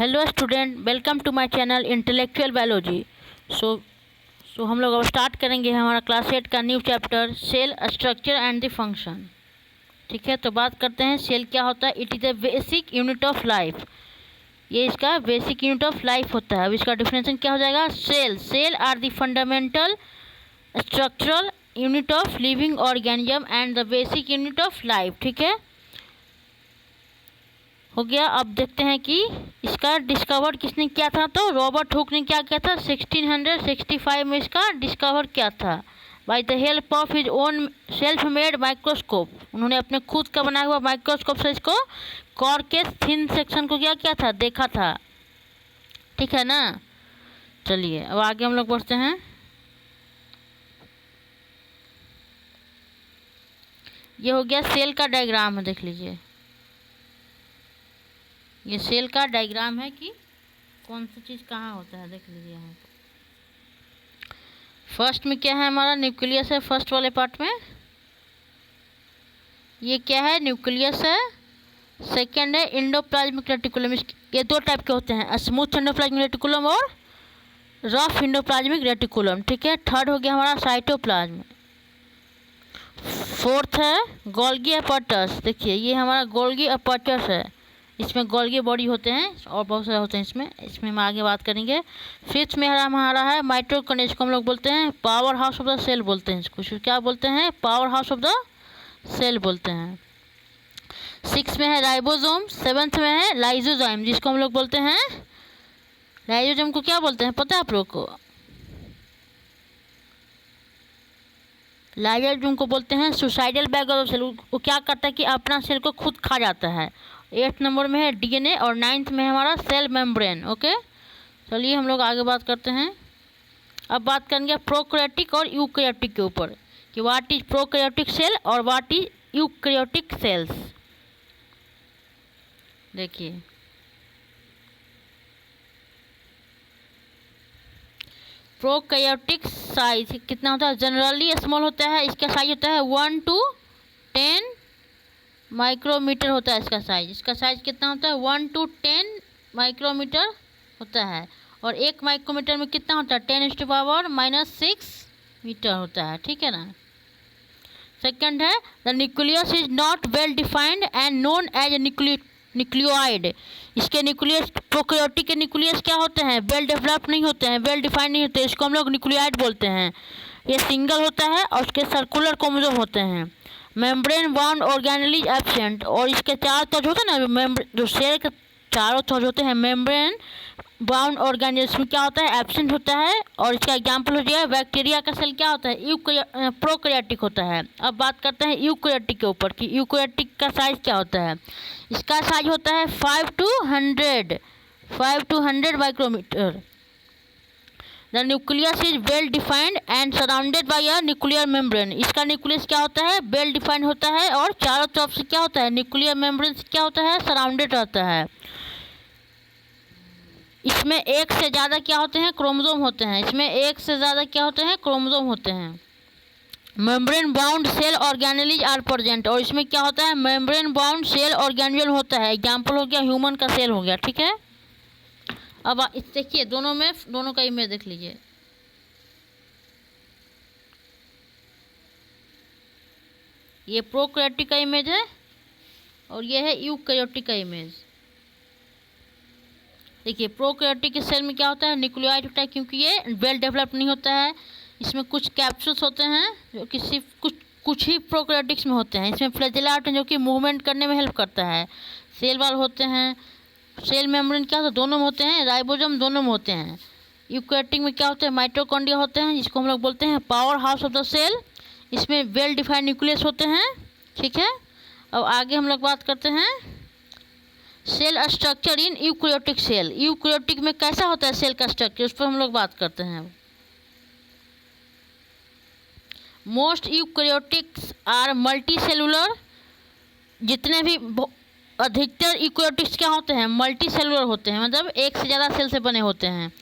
Hello student, welcome to my channel intellectual biology. So हम लोग अब स्टार्ट करेंगे हमारा क्लास 8 का new chapter cell structure and the function. ठीक है, तो बात करते हैं सेल क्या होता है। It is a basic unit of life. ये इसका बेसिक यूनिट ऑफ लाइफ होता है। अब इसका डिफिनेशन क्या हो जाएगा। Cell are the fundamental structural unit of living organism and the basic unit of life. ठीक है, हो गया। अब देखते हैं कि इसका डिस्कवर किसने किया था। तो रॉबर्ट हुक ने क्या किया था, 1665 में इसका डिस्कवर किया था by the help of his own self made microscope. उन्होंने अपने खुद का बनाया हुआ माइक्रोस्कोप से इसको कोर के थिन सेक्शन को क्या किया था, देखा था। ठीक है ना। चलिए अब आगे हम लोग बढ़ते हैं। ये हो गया सेल का डायग्राम है, देख लीजिए। ये सेल का डायग्राम है कि कौन सी चीज़ कहाँ होता है, देख लीजिए यहाँ पर। फर्स्ट में क्या है, हमारा न्यूक्लियस है। फर्स्ट वाले पार्ट में ये क्या है, न्यूक्लियस है। सेकंड है एंडोप्लाज्मिक रेटिकुलम। ये दो टाइप के होते हैं, स्मूथ एंडोप्लाज्मिक रेटिकुलम और रफ एंडोप्लाज्मिक रेटिकुलम। ठीक है। थर्ड हो गया हमारा साइटोप्लाज्म। फोर्थ है गोल्गी अपैरेटस। देखिए ये हमारा गोल्गी अपैरेटस है। इसमें गोल्गी बॉडी होते हैं और बहुत सारे होते हैं इसमें हम आगे बात करेंगे। फिफ्थ में हमारा है माइटोकॉन्ड्रिया, जिसको हम लोग बोलते हैं power house of the cell बोलते हैं। इसको क्या बोलते हैं, power house of the cell बोलते हैं। सिक्स में है राइबोसोम। सेवन्थ में है लाइसोजाइम, जिसको हम लोग बोलते हैं, लाइसोजाइम को क्या बोलते हैं पता है आप लोग को, लाइसोजाइम को बोलते हैं सुसाइडल बैग ऑफ सेल। वो क्या करता है कि अपना सेल को खुद खा जाता है। 8th नंबर में है डीएनए और 9th में है हमारा सेल मेम्ब्रेन। ओके, चलिए हम लोग आगे बात करते हैं। अब बात करेंगे प्रोकैरियोटिक और यूकैरियोटिक के ऊपर कि व्हाट इज प्रोकैरियोटिक सेल और व्हाट इज यूकैरियोटिक सेल्स। देखिए प्रोकैरियोटिक साइज कितना होता है, जनरली स्मॉल होता है। इसका साइज होता है 1 to 10 माइक्रोमीटर होता है इसका साइज। इसका साइज कितना होता है, 1 to 10 माइक्रोमीटर होता है। और 1 माइक्रोमीटर में कितना होता है, 10⁻⁻⁶ मीटर होता है। ठीक है ना। सेकंड है the nucleus is not well defined and known as nucleoid. इसके न्यूक्लियस, प्रोकैरियोटिक के न्यूक्लियस क्या होते हैं, वेल डेवलप नहीं होते हैं, वेल डिफाइंड नहीं होते हैं। इसको हम लोग न्यूक्लियोइड बोलते हैं। ये सिंगल होता है और उसके सर्कुलर क्रोमोसोम होते हैं। Membrane bound organelle is absent. और इसके चारों तरफ होते हैं ना, जो सेल के चारों तरफ होते हैं मेम्ब्रेन बाउंड ऑर्गेनेल, इसमें क्या होता है, एब्सेंट होता है। और इसका एग्जाम्पल हो जाए बैक्टीरिया का सेल क्या होता है, प्रोकैरियोटिक होता है। अब बात करते हैं यूकैरियोटिक के ऊपर कि यूकैरियोटिक का साइज क्या होता है। इसका साइज होता है 5 to 100 micrometre. The nucleus is well defined and surrounded by a nuclear membrane. इसका न्यूक्लियस क्या होता है, वेल डिफाइंड होता है और चारों तरफ से क्या होता है, न्यूक्लियर मेम्ब्रेन से क्या होता है, सराउंडेड रहता है। इसमें एक से ज़्यादा क्या होते हैं, क्रोमोसोम होते हैं। इसमें एक से ज़्यादा क्या होते हैं, क्रोमोसोम होते हैं। Membrane bound cell organelles are present. और इसमें क्या होता है, मेम्ब्रेन बाउंड सेल ऑर्गेनेल होता है। एग्जाम्पल हो गया ह्यूमन का सेल हो गया। ठीक है। अब देखिए दोनों का इमेज देख लीजिए। ये प्रोकैरियोटिक का इमेज है और ये है यूकैरियोटिक का इमेज। देखिए प्रोकैरियोटिक के सेल में क्या होता है, न्यूक्लियोइड होता है, क्योंकि ये वेल डेवलप नहीं होता है। इसमें कुछ कैप्सूल्स होते हैं जो कि सिर्फ कुछ ही प्रोकैरियोटिक्स में होते हैं। इसमें फ्लैजेला होते हैं जो कि मूवमेंट करने में हेल्प करता है। सेल वाल होते हैं। सेल मेम्ब्रेन क्या होता है, दोनों में होते हैं। राइबोसोम दोनों में होते हैं। यूकैरियोटिक में क्या होते हैं, माइटोकॉन्ड्रिया होते हैं, जिसको हम लोग बोलते हैं power house of the cell. इसमें वेल डिफाइंड न्यूक्लियस होते हैं। ठीक है। अब आगे हम लोग बात करते हैं cell structure in eukaryotic cell. Eukaryotic में कैसा होता है सेल का स्ट्रक्चर, उस पर हम लोग बात करते हैं। Most eukaryotics are multicellular. जितने भी अधिकतर यूकैरियोटिक्स क्या होते हैं, मल्टी सेलुलर होते हैं, मतलब एक से ज़्यादा सेल से बने होते हैं।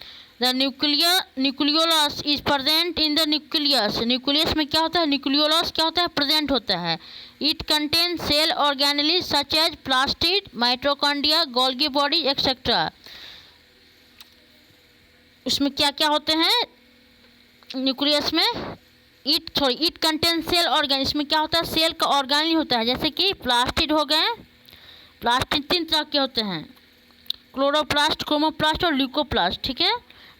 The nucleolus is present in the nucleus. Nucleus में क्या होता है, न्यूक्लियोलस क्या होता है, प्रेजेंट होता है। It contain cell organelles such as plastid, mitochondria, Golgi body etcetera. इसमें क्या क्या होते हैं न्यूक्लियस में? It contain cell organ. इसमें क्या होता है? सेल का ऑर्गेन ही होता है, जैसे कि प्लास्टिड हो गए। प्लास्टिड 3 तरह के होते हैं, क्लोरोप्लास्ट, क्रोमोप्लास्ट और ल्यूकोप्लास्ट, ठीक है।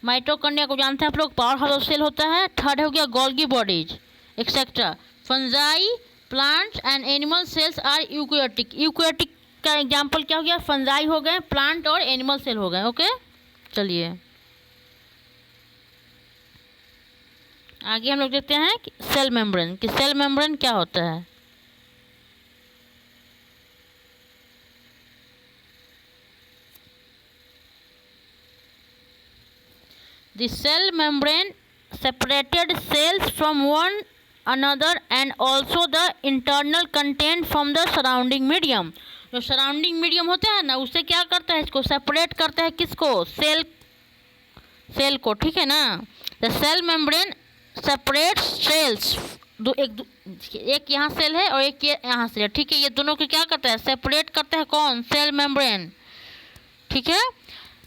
माइटोकॉन्ड्रिया को जानते हैं आप लोग, पावर हाउस ऑफ सेल होता है। थर्ड हो गया Golgi bodies etcetera. Fungi, plants and animal cells are eukaryotic. Eukaryotic का एग्जांपल क्या हो गया? फंजाई हो गए, प्लांट और एनिमल सेल हो गए। ओके, चलिए आगे हम लोग देखते हैं कि सेल मेम्ब्रेन, कि सेल मेम्ब्रेन क्या होता है। The cell membrane separated cells from one another and also the internal content from the surrounding medium। जो सराउंडिंग मीडियम होता है ना, उससे क्या करता है? इसको सेपरेट करता है। किसको? सेल को, ठीक है ना। The cell membrane separate cells. एक यहाँ सेल है और एक यहाँ सेल है, ठीक है। ये दोनों को क्या करता है? सेपरेट करता है। कौन? सेल मेम्ब्रेन, ठीक है।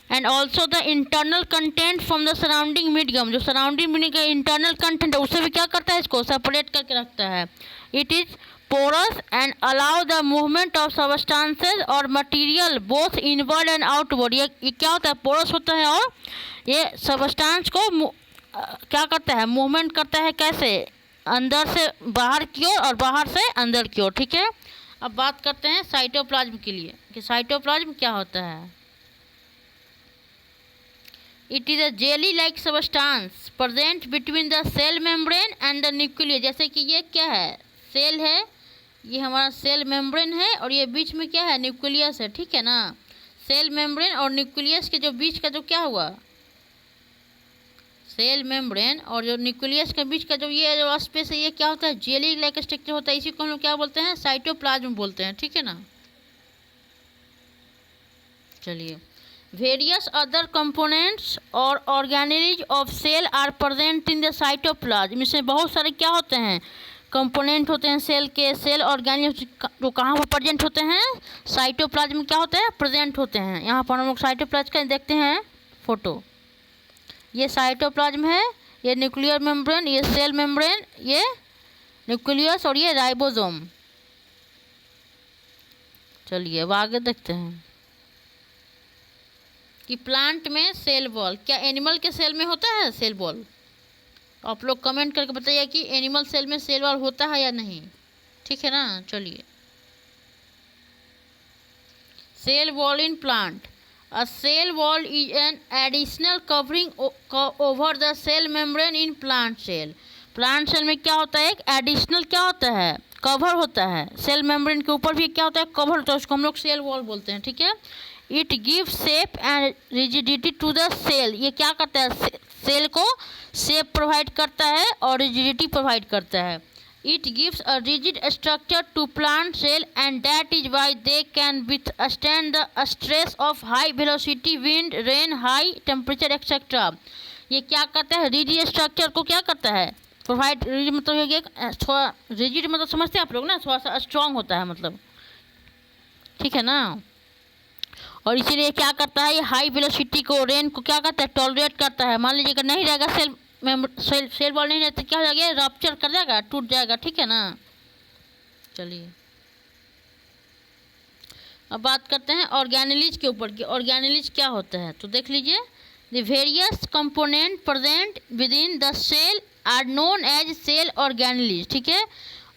And also the internal content from the surrounding medium. जो सराउंडिंग मीडियम का इंटरनल कंटेंट है उससे भी क्या करता है? इसको सेपरेट करके रखता है। It is porous and allow the movement of substances और material both inward and outward. ये क्या होता है? पोरस होता है और ये सबस्टांस को क्या करता है? मूवमेंट करता है। कैसे? अंदर से बाहर की ओर और बाहर से अंदर की ओर, ठीक है। अब बात करते हैं साइटोप्लाज्म के लिए, कि साइटोप्लाज्म क्या होता है। It is a jelly like substance present between the cell membrane and the nucleus. जैसे कि ये क्या है? सेल है, ये हमारा सेल मेम्ब्रेन है और ये बीच में क्या है? न्यूक्लियस है, ठीक है ना। सेल मेम्ब्रेन और न्यूक्लियस के जो बीच का जो क्या हुआ? सेल मेम्ब्रेन और जो न्यूक्लियस के बीच का जो ये जो स्पेस है, ये क्या होता है? जेली लाइक स्ट्रक्चर होता है। इसी को हम लोग क्या बोलते हैं? साइटोप्लाज्म बोलते हैं, ठीक है ना। चलिए, various other components और organelles of cell are present in the cytoplasm। इसमें बहुत सारे क्या होते हैं? कंपोनेंट होते हैं सेल के। सेल ऑर्गेनेल्स जो कहाँ पर प्रेजेंट होते हैं? साइटोप्लाज्म में क्या होते हैं? प्रेजेंट होते हैं। यहाँ पर हम लोग साइटोप्लाज्म का देखते हैं फोटो। ये साइटोप्लाज्म है, ये न्यूक्लियर मेम्ब्रेन, ये सेल मेम्ब्रेन, ये न्यूक्लियस और ये राइबोसोम। चलिए अब आगे देखते हैं कि प्लांट में सेल वॉल, क्या एनिमल के सेल में होता है सेल वॉल? आप लोग कमेंट करके बताइए कि एनिमल सेल में सेल वॉल होता है या नहीं, ठीक है ना। चलिए, cell wall in plant. A cell wall is an additional covering over the cell membrane in plant cell. Plant cell में क्या होता है? एक एडिशनल क्या होता है? कवर होता है। सेल मेम्ब्रेन के ऊपर भी क्या होता है? कवर होता है। उसको हम लोग सेल वॉल बोलते हैं, ठीक है। It give shape and rigidity to the cell. ये क्या करता है? सेल को शेप प्रोवाइड करता है और रिजिडिटी प्रोवाइड करता है। It gives a rigid structure to plant cell and that is why they can withstand the stress of high velocity, wind, rain, high temperature etcetera. ये क्या करता है? रिजिड स्ट्रक्चर को क्या करता है? प्रोवाइड। रिजिड मतलब ये थोड़ा, रिजिड मतलब समझते हैं आप लोग ना, थोड़ा सा स्ट्रॉन्ग होता है मतलब, ठीक है ना। और इसीलिए क्या करता है? ये हाई वेलोसिटी को, रेन को क्या करता है? टॉलरेट करता है। मान लीजिए अगर नहीं रहेगा सेल बॉल नहीं रहता, क्या हो जाएगा? रप्चर कर जाएगा, टूट जाएगा, ठीक है ना। चलिए अब बात करते हैं ऑर्गेनेलिज के ऊपर कि ऑर्गेनेलिज क्या होता है। तो देख लीजिए, the various component present within the cell are known as cell organelles, ठीक है।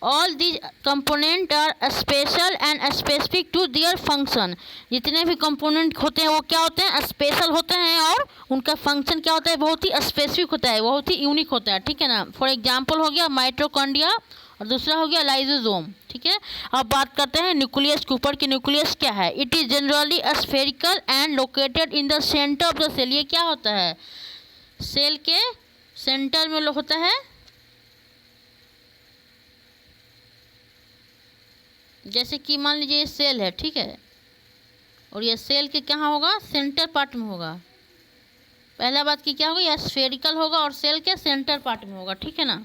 All these component are special and specific to their function. जितने भी कंपोनेंट होते हैं वो क्या होते हैं? स्पेशल होते हैं और उनका फंक्शन क्या होता है? बहुत ही स्पेसिफिक होता है, बहुत ही यूनिक होता है, ठीक है ना। फॉर एग्जांपल हो गया माइटोकॉन्ड्रिया और दूसरा हो गया लाइसोसोम, ठीक है। अब बात करते हैं न्यूक्लियस के ऊपर कि न्यूक्लियस क्या है। It is generally spherical and located in the centre of the cell. ये क्या होता है? सेल के सेंटर में होता है। जैसे कि मान लीजिए ये सेल है, ठीक है, और ये सेल के कहाँ होगा? सेंटर पार्ट में होगा। पहला बात की क्या होगा? यह स्फेरिकल होगा और सेल के सेंटर पार्ट में होगा, ठीक है ना।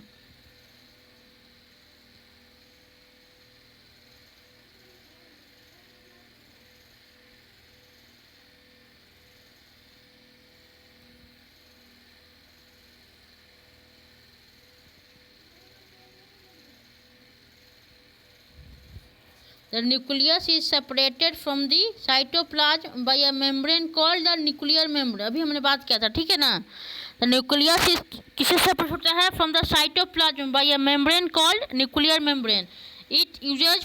The nucleus is separated from the cytoplasm by a membrane called the nuclear membrane. अभी हमने बात किया था, ठीक है ना। द न्यूक्लियस इज किससे सेपरेट होता है? From the cytoplasm by a membrane called nuclear membrane. It uses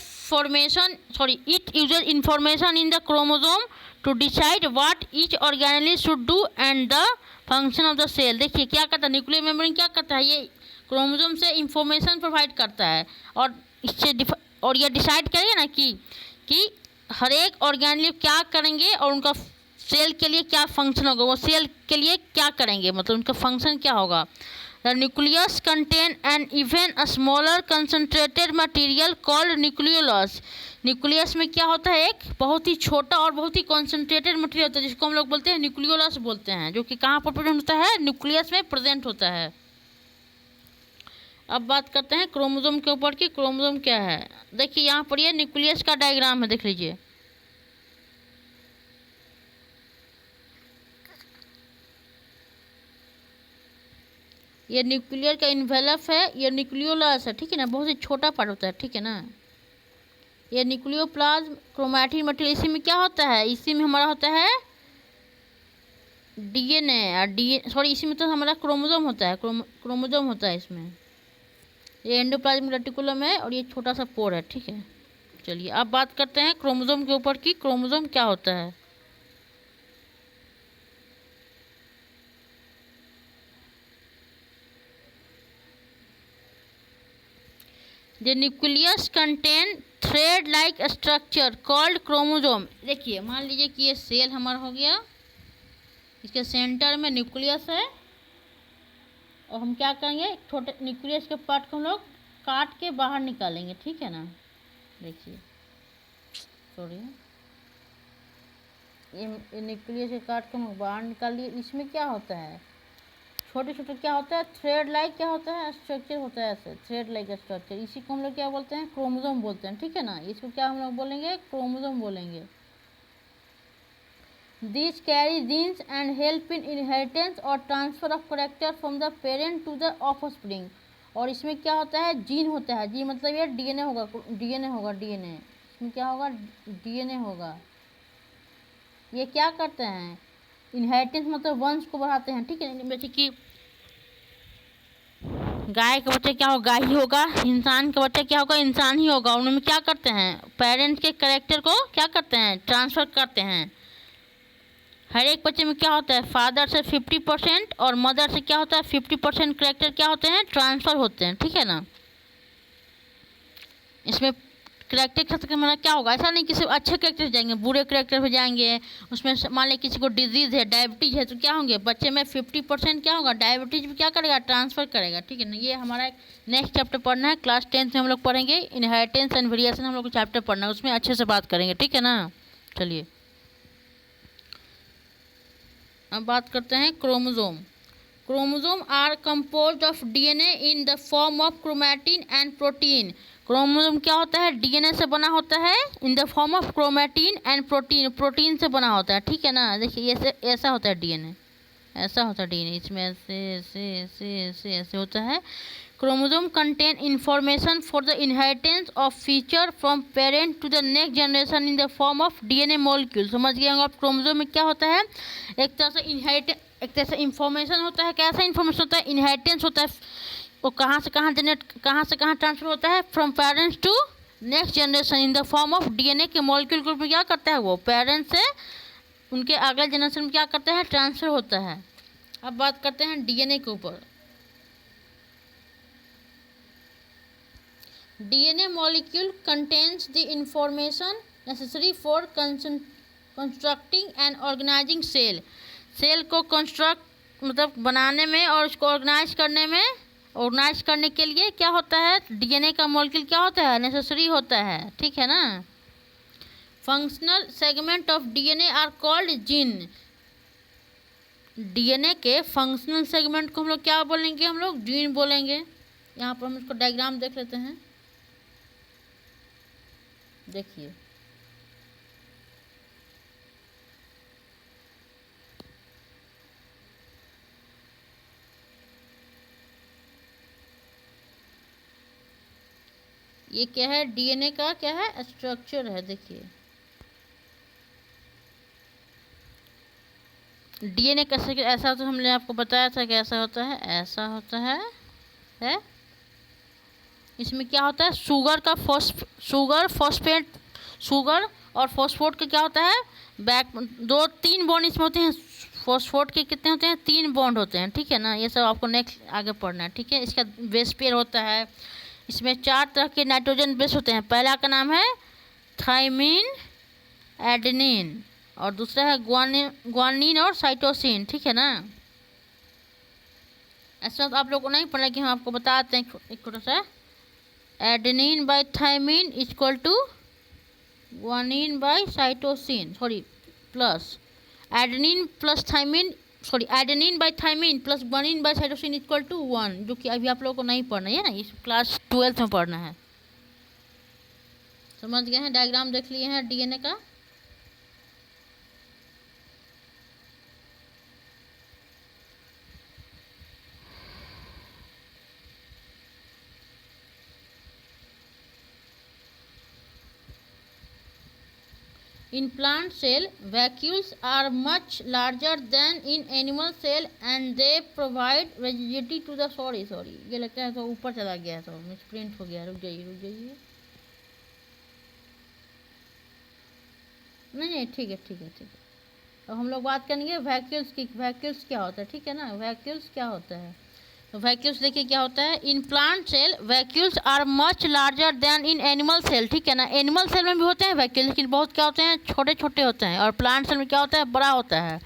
information in the chromosome to decide what each organelle should do and the function of the cell। देखिए क्या करता है nuclear membrane, क्या करता है, ये क्रोमोसोम से information provide करता है और ये डिसाइड करेगा ना कि हर एक ऑर्गेनेल क्या करेंगे और उनका सेल के लिए क्या फंक्शन होगा, वो सेल के लिए क्या करेंगे, मतलब उनका फंक्शन क्या होगा। The nucleus contain an even a smaller concentrated material called nucleolus। Nucleus में क्या होता है, एक बहुत ही छोटा और बहुत ही कॉन्सेंट्रेटेड मटेरियल होता है जिसको हम लोग बोलते हैं न्यूक्लियोलस बोलते हैं, जो कि कहाँ पर प्रेजेंट होता है? न्यूक्लियस में प्रेजेंट होता है। अब बात करते हैं क्रोमोसोम के ऊपर कि क्रोमोसोम क्या है। देखिए यहाँ पर ये न्यूक्लियस का डायग्राम है, देख लीजिए। ये न्यूक्लियर का इन्वेलप है, ये न्यूक्लियोलस है, ठीक है ना, बहुत ही छोटा पार्ट होता है, ठीक है ना। ये न्यूक्लियोप्लाज्म क्रोमैटिन मटेरियल, इसी में क्या होता है, इसी में हमारा होता है डीएनए और सॉरी इसी में तो हमारा क्रोमोसोम होता है, क्रोमोसोम होता है इसमें। ये एंडोप्लाज्मिक रेटिकुलम है और ये छोटा सा पोर है, ठीक है। चलिए अब बात करते हैं क्रोमोसोम के ऊपर कि क्रोमोसोम क्या होता है। The nucleus contain thread like structure called chromosome। देखिए मान लीजिए कि ये सेल हमारा हो गया, इसके सेंटर में न्यूक्लियस है और हम क्या करेंगे, छोटे न्यूक्लियस के पार्ट को हम लोग काट के बाहर निकालेंगे, ठीक है ना। देखिए सॉरी, ये न्यूक्लियस के काट के हम बाहर निकाल लिए। इसमें क्या होता है, छोटे छोटे क्या होता है, थ्रेड लाइक क्या होता है, स्ट्रक्चर होता है, ऐसे थ्रेड लाइक स्ट्रक्चर। इसी को हम लोग क्या बोलते हैं, क्रोमोसोम बोलते हैं, ठीक है ना। इसको क्या हम लोग बोलेंगे, क्रोमोसोम बोलेंगे। This carry genes and help in inheritance और transfer of character from the parent to the offspring. और इसमें क्या होता है, जीन होता है, जीन मतलब ये डीएनए होगा, डीएनए इसमें क्या होगा, डीएनए होगा। ये क्या करते हैं, इनहेरिटेंस मतलब वंश को बढ़ाते हैं, ठीक है। जैसे कि गाय का बच्चा क्या होगा, गाय ही होगा, इंसान का बच्चा क्या होगा, इंसान ही होगा। उनमें क्या करते हैं, पेरेंट्स के कैरेक्टर को क्या करते हैं, ट्रांसफ़र करते हैं। हर एक बच्चे में क्या होता है, फादर से 50% और मदर से क्या होता है 50% कैरेक्टर क्या होते हैं, ट्रांसफ़र होते हैं, ठीक है ना। इसमें करेक्टर क्षेत्र का मतलब क्या होगा, ऐसा नहीं कि सिर्फ अच्छे करेक्टर जाएंगे, बुरे करेक्टर पे जाएंगे। उसमें मान लें किसी को डिजीज़ है, डायबिटीज़ है, तो क्या होंगे बच्चे में 50% क्या होगा, डायबिटीज़ क्या करेगा, ट्रांसफ़र करेगा, ठीक है ना। ये हमारा एक नेक्स्ट चैप्टर पढ़ना है, क्लास 10 में हम लोग पढ़ेंगे इनहेरिटेंस एंड वेरिएशन, हम लोग को चैप्टर पढ़ना है, उसमें अच्छे से बात करेंगे, ठीक है ना। चलिए अब बात करते हैं chromosome. Chromosome are composed of DNA in the form of chromatin and protein. Chromosome क्या होता है, डीएनए से बना होता है, in the form of chromatin and protein, protein से बना होता है, ठीक है ना। देखिए ऐसा होता है डीएनए, ऐसा होता है डीएनए, इसमें ऐसे ऐसे ऐसे ऐसे ऐसे होता है। Chromosome contain information for the inheritance of feature from parent to the next generation in the form of DNA molecule. समझ गए होंगे आप, क्रोमोसोम में क्या होता है, एक तरह से एक तरह से इंफॉर्मेशन होता है। कैसा इंफॉर्मेशन होता है, इनहेरिटेंस होता है, वो कहाँ से कहाँ ट्रांसफर होता है, from parents to next generation in the form of DNA के मॉलिक्यूल ग्रुप में क्या करता है, वो पेरेंट्स से उनके अगले जनरेशन में क्या करता है, ट्रांसफर होता है। अब बात करते हैं डीएनए के ऊपर। DNA molecule contains the information necessary for constructing and organising cell. Cell को कंस्ट्रक्ट मतलब बनाने में और उसको ऑर्गेनाइज करने के लिए क्या होता है, डीएनए का मॉलिक्यूल क्या होता है, नेसेसरी होता है, ठीक है ना। Functional segment of DNA are called gene. DNA के फंक्शनल सेगमेंट को हम लोग क्या बोलेंगे, हम लोग जीन बोलेंगे। यहाँ पर हम इसको डायग्राम देख लेते हैं। देखिए ये क्या है, डीएनए का क्या है, स्ट्रक्चर है। देखिए डीएनए कैसे, ऐसा तो हमने आपको बताया था कि ऐसा होता है, ऐसा होता है? इसमें क्या होता है, शुगर और फॉस्फेट का क्या होता है, बैक 2-3 बॉन्ड इसमें होते हैं। फॉस्फेट के कितने होते हैं, 3 बॉन्ड होते हैं, ठीक है ना। ये सब आपको नेक्स्ट आगे पढ़ना है, ठीक है। इसका बेस पेयर होता है। इसमें 4 तरह के नाइट्रोजन बेस होते हैं। पहला का नाम है थायमिन, एडेनिन, और दूसरा है ग्वानिन और साइटोसिन, ठीक है ना। ऐसा तो आप लोगों को नहीं पढ़ना कि हम आपको बताते हैं एक छोटा सा। Adenine by thymine equal to guanine by cytosine, plus adenine by thymine plus guanine by cytosine equal to 1, जो कि अभी आप लोगों को नहीं पढ़ना है ना, इस क्लास 12th में पढ़ना है। समझ गए हैं, डायग्राम देख लिए हैं डीएनए का। In plant cell, vacuoles are much larger than in animal cell and they provide rigidity to the sorry ये लगता है तो ऊपर चला गया, तो मिसप्रिंट हो गया। रुक जाइए नहीं ठीक है। तो हम लोग बात करेंगे वैक्यूल्स की। वैक्यूल्स क्या होता है, ठीक है ना। वैक्यूल्स क्या होता है, तो वैक्यूल्स देखिए क्या होता है। In plant cell vacuoles are much larger than in animal cell, ठीक है ना। एनिमल सेल में भी होते हैं वैक्यूल, लेकिन बहुत क्या होते हैं, छोटे छोटे होते हैं। और प्लांट सेल में क्या होता है, बड़ा होता है।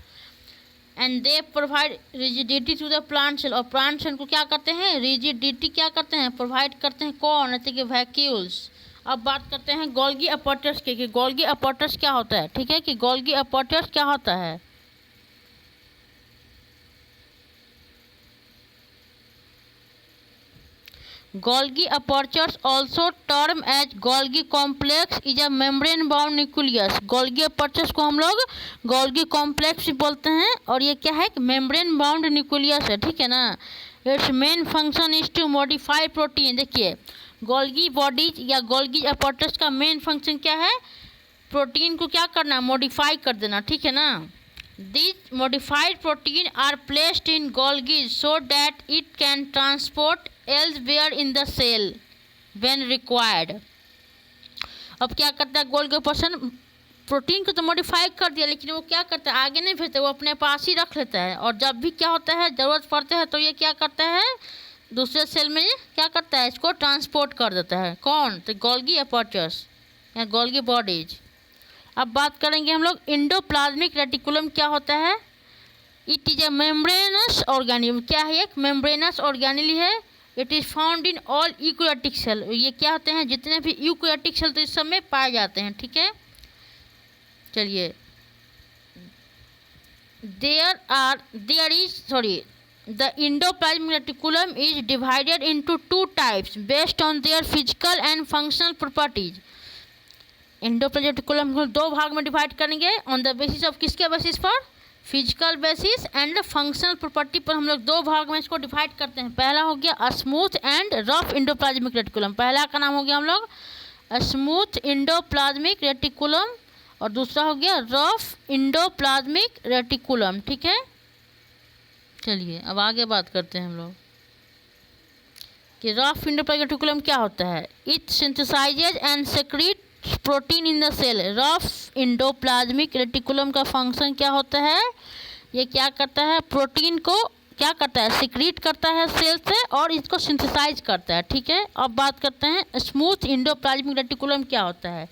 And they provide rigidity to the plant cell, और प्लांट सेल को क्या करते हैं, रिजिडिटी क्या करते हैं, प्रोवाइड करते हैं। कौन, जैसे कि वैक्यूल्स। अब बात करते हैं गोल्गी अपॉर्टस की, कि गोल्गी अपॉर्टस क्या होता है, ठीक है, कि गोल्गी अपॉर्टस क्या होता है। Golgi apertures also term as Golgi complex is a membrane bound nucleus। Golgi apertures को हम लोग Golgi complex बोलते हैं, और ये क्या है, membrane bound nucleus है, ठीक है ना। Its main function is to modify protein। देखिए Golgi bodies या Golgi apertures का मेन फंक्शन क्या है, प्रोटीन को क्या करना, मॉडिफाई कर देना, ठीक है ना। These modified protein are placed in Golgi so that it can transport elsewhere in the cell when required। अब क्या करता है गोल्गी पर्सन, प्रोटीन को तो मॉडिफाई कर दिया, लेकिन वो क्या करता है, आगे नहीं भेजता, वो अपने पास ही रख लेता है। और जब भी क्या होता है, ज़रूरत पड़ता है, तो ये क्या करता है, दूसरे सेल में क्या करता है, इसको ट्रांसपोर्ट कर देता है। कौन, तो गोल्गी अपर्चर्स या गोल्गी बॉडीज। अब बात करेंगे हम लोग इंडोप्लाज्मिक रेटिकुलम क्या होता है। It is a membranous organelle, क्या है, एक मेम्ब्रेनस ऑर्गेनिल है। It is found in all eukaryotic cell, ये क्या होते हैं, जितने भी यूकैरियोटिक सेल तो इस सब में पाए जाते हैं, ठीक है। चलिए the endoplasmic reticulum is divided into 2 types based on their physical and functional properties। Endoplasmic reticulum को 2 भाग में डिवाइड करेंगे, ऑन द बेसिस ऑफ किसके बेसिस पर, physical basis and functional property पर हम लोग 2 भाग में इसको डिवाइड करते हैं। पहला हो गया smooth and rough endoplasmic reticulum, पहला का नाम हो गया हम लोग स्मूथ इंडोप्लाज्मिक रेटिकुलम, और दूसरा हो गया रफ इंडोप्लाज्मिक रेटिकुलम, ठीक है। चलिए अब आगे बात करते हैं हम लोग कि रफ इंडोप्लाज्मिक रेटिकुलम क्या होता है। It synthesises and secrete protein in the cell. Rough endoplasmic reticulum का फंक्शन क्या होता है, ये क्या करता है, प्रोटीन को क्या करता है, सिक्रीट करता है सेल से, और इसको सिंथेसाइज करता है, ठीक है। अब बात करते हैं स्मूथ इंडोप्लाज्मिक रेटिकुलम क्या होता है।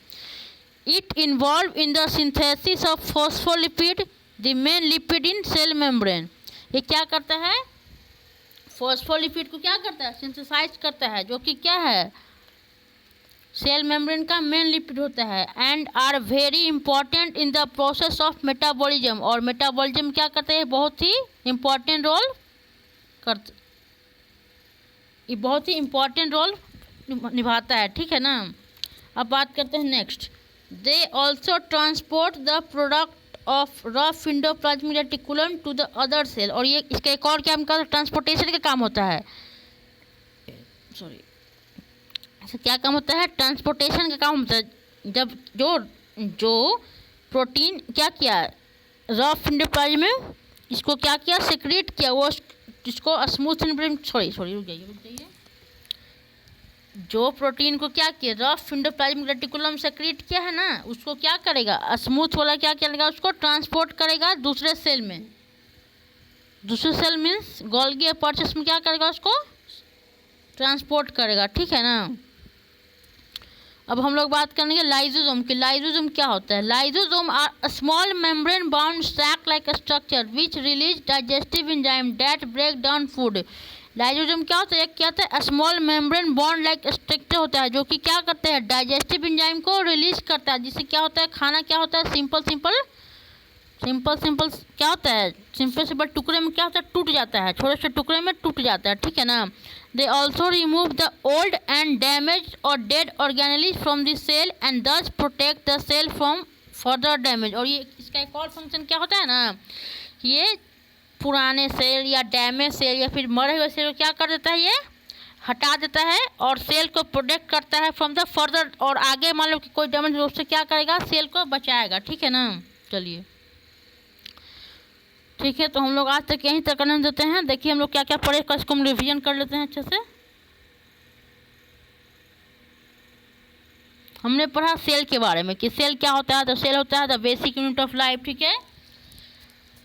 It involve in the synthesis of phospholipid, the main lipid in cell membrane. ये क्या करता है, फॉस्फोलिपिड को क्या करता है, सिंथेसाइज करता है, जो कि क्या है, सेल मेम्ब्रेन का मेन लिपिड होता है। And are very important in the process of metabolism, और मेटाबॉलिज्म क्या करते हैं, बहुत ही इंपॉर्टेंट रोल करते, ये बहुत ही इंपॉर्टेंट रोल निभाता है, ठीक है ना। अब बात करते हैं next, they also transport the product of rough endoplasmic reticulum to the other cell, और ये इसका एक और क्या, ट्रांसपोर्टेशन का काम होता है, इसका क्या काम होता है? ट्रांसपोर्टेशन का काम होता है। जब जो प्रोटीन क्या किया, रफ एंडोप्लाज्म में इसको क्या किया, सेक्रेट किया, वो इसको स्मूथ सॉरी रुक जाइए। जो प्रोटीन को क्या किया, रफ एंडोप्लाज्मिक रेटिकुलम सेक्रेट किया है ना, उसको क्या करेगा, स्मूथ वाला क्या करेगा, उसको ट्रांसपोर्ट करेगा दूसरे सेल में। दूसरे सेल मीन्स गोल्गी अपर्चस में क्या करेगा, उसको ट्रांसपोर्ट करेगा, ठीक है ना। अब हम लोग बात करेंगे लाइसोसोम की। लाइसोसोम क्या होता है? Lysosome are small membrane bound sac like structure which release digestive enzyme that break down food. Lysosome क्या होता है? क्या होता है? Small membrane bond like structure होता है जो कि क्या करता है, डाइजेस्टिव एंजाइम को रिलीज करता है, जिससे क्या होता है, खाना क्या होता है, सिंपल क्या होता है, सिंपल टुकड़े में क्या होता है, टूट जाता है, छोटे छोटे टुकड़े में टूट जाता है, ठीक है ना। They also remove the old and damage और dead organelles from the cell and thus protect the cell from further damage. और ये इसका एक और फंक्शन क्या होता है ना, ये पुराने सेल या डैमेज सेल या फिर मरे हुए सेल को क्या कर देता है, ये हटा देता है और सेल को प्रोटेक्ट करता है फ्रॉम द फर्दर, और आगे मान लो कि कोई डैमेज हो उससे क्या करेगा, सेल को बचाएगा, ठीक है ना। चलिए ठीक है, तो हम लोग आज तक यहीं तक करने देते हैं। देखिए हम लोग क्या क्या पढ़े, इसको हम रिविजन कर लेते हैं अच्छे से। हमने पढ़ा सेल के बारे में कि सेल क्या होता है, तो सेल होता है the basic unit of life, ठीक है।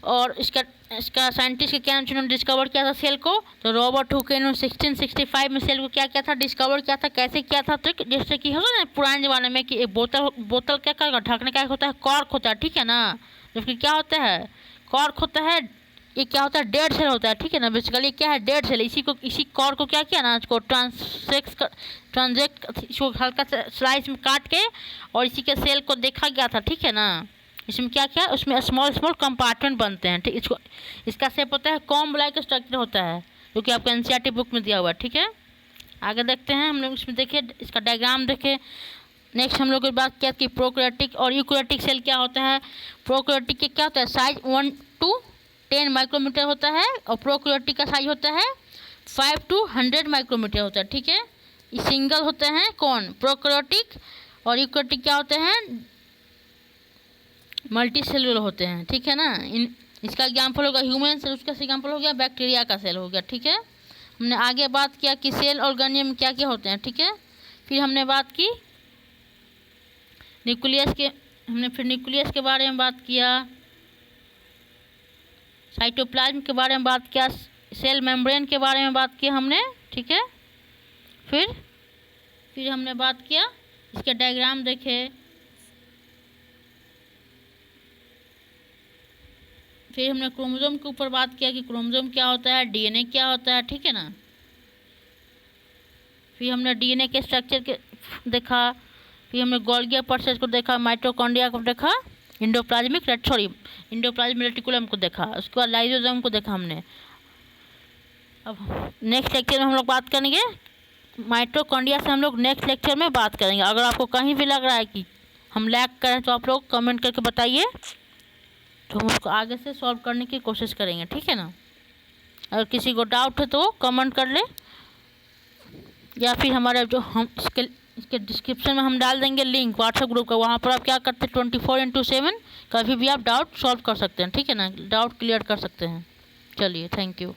और इसका साइंटिस्ट के क्या जिन्होंने डिस्कवर किया था सेल को, तो रॉबर्ट हुक ने 1665 में सेल को क्या किया था, डिस्कवर किया था। कैसे किया था, तो जैसे कि होता है ना पुराने ज़माने में कि एक बोतल क्या करेगा, ढकने का होता है, कॉर्क होता है, ठीक है ना। जबकि क्या होता है, कॉर्क होता है, ये क्या होता है, डेड सेल होता है, ठीक है ना। बेसिकली क्या है, डेड सेल। इसी कॉर्क को क्या किया ना, इसको ट्रांजेक्ट इसको हल्का सा स्लाइस में काट के और इसी के सेल को देखा गया था, ठीक है ना। इसमें क्या क्या, उसमें स्मॉल कंपार्टमेंट बनते हैं, ठीक। इसका शेप होता है कॉम्ब लाइक स्ट्रक्चर होता है, जो कि आपको एनसीईआरटी बुक में दिया हुआ है, ठीक है। आगे देखते हैं हम लोग, इसमें देखिए इसका डायग्राम देखें। नेक्स्ट हम लोग बात किया कि प्रोकैरियोटिक और यूकैरियोटिक सेल क्या होता है। प्रोकैरियोटिक के क्या होता है, साइज 1 to 10 माइक्रोमीटर होता है, और प्रोकैरियोटिक का साइज होता है 5 to 100 माइक्रोमीटर होता है, ठीक है। ये सिंगल होते हैं कौन, प्रोकैरियोटिक, और यूकैरियोटिक क्या होते हैं, मल्टी सेलुलर होते हैं, ठीक है ना। इसका एग्जाम्पल होगा ह्यूमन सेल, उसका एग्जाम्पल हो गया बैक्टीरिया का सेल हो गया, ठीक है। हमने आगे बात किया कि सेल ऑर्गेनिज्म में क्या क्या होते हैं, ठीक है। फिर हमने बात की न्यूक्लियस के, हमने फिर न्यूक्लियस के बारे में बात किया, साइटोप्लाज्म के बारे में बात किया, सेल मेम्ब्रेन के बारे में बात किया हमने, ठीक है। फिर हमने बात किया, इसके डायग्राम देखे। फिर हमने क्रोमोसोम के ऊपर बात किया कि क्रोमोसोम क्या होता है, डीएनए क्या होता है, ठीक है ना। फिर हमने डीएनए के स्ट्रक्चर के देखा। फिर हमने गोल्गी अपर्चस को देखा, माइटोकॉन्ड्रिया को देखा, इंडोप्लाज्मिक रेटिकुलम को देखा, उसके बाद लाइसोसोम को देखा हमने। अब नेक्स्ट लेक्चर में हम लोग बात करेंगे माइटोकॉन्ड्रिया से, हम लोग नेक्स्ट लेक्चर में बात करेंगे। अगर आपको कहीं भी लग रहा है कि हम लैग करें तो आप लोग कमेंट करके बताइए, तो हम उसको आगे से सॉल्व करने की कोशिश करेंगे, ठीक है ना। अगर किसी को डाउट है तो वो कमेंट कर ले, या फिर हमारे जो हम इसके डिस्क्रिप्शन में हम डाल देंगे लिंक व्हाट्सएप ग्रुप का, वहाँ पर आप क्या करते हैं 24/7 कभी भी आप डाउट सॉल्व कर सकते हैं, ठीक है ना, डाउट क्लियर कर सकते हैं। चलिए, थैंक यू।